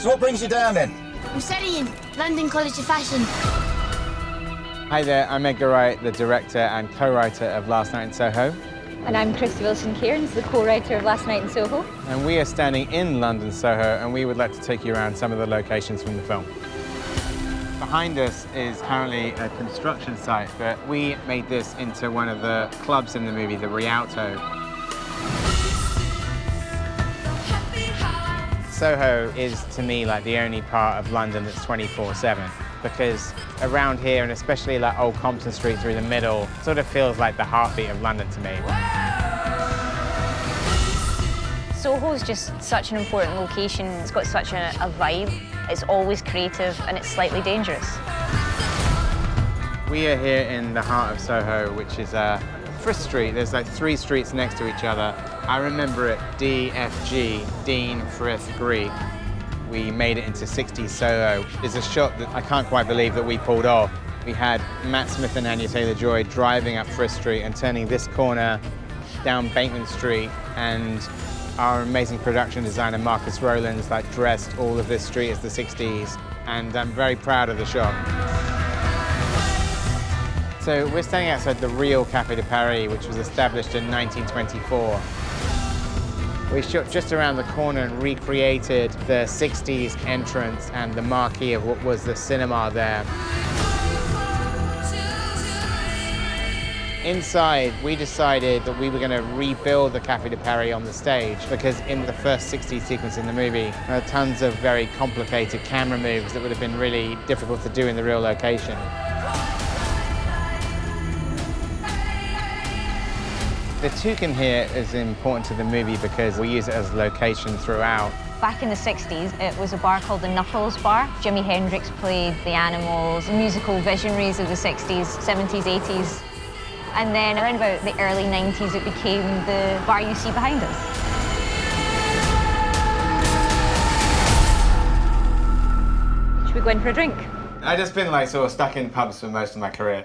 So what brings you down then? I'm studying London College of Fashion. Hi there, I'm Edgar Wright, the director and co-writer of Last Night in Soho. And I'm Krysty Wilson-Cairns, the co-writer of Last Night in Soho. And we are standing in London, Soho, and we would like to take you around some of the locations from the film. Behind us is currently a construction site, but we made this into one of the clubs in the movie, the Rialto. Soho is, to me, like the only part of London that's 24/7, because around here, and especially like Old Compton Street through the middle, sort of feels like the heartbeat of London to me. Soho is just such an important location. It's got such a vibe. It's always creative and it's slightly dangerous. We are here in the heart of Soho, which is Frith Street. There's like 3 streets next to each other. I remember it DFG, Dean, Frith, Greek. We made it into 60s Soho. It's a shot that I can't quite believe that we pulled off. We had Matt Smith and Anya Taylor-Joy driving up Frith Street and turning this corner down Bateman Street, and our amazing production designer Marcus Rowlands like dressed all of this street as the 60s, and I'm very proud of the shot. So we're standing outside the real Café de Paris, which was established in 1924. We shot just around the corner and recreated the 60s entrance and the marquee of what was the cinema there. Inside, we decided that we were going to rebuild the Café de Paris on the stage, because in the first 60s sequence in the movie, there are tons of very complicated camera moves that would have been really difficult to do in the real location. The toucan here is important to the movie because we use it as a location throughout. Back in the 60s, it was a bar called the Knuckles Bar. Jimi Hendrix played the Animals, musical visionaries of the 60s, 70s, 80s. And then around about the early 90s, it became the bar you see behind us. Should we go in for a drink? I've just been like sort of stuck in pubs for most of my career.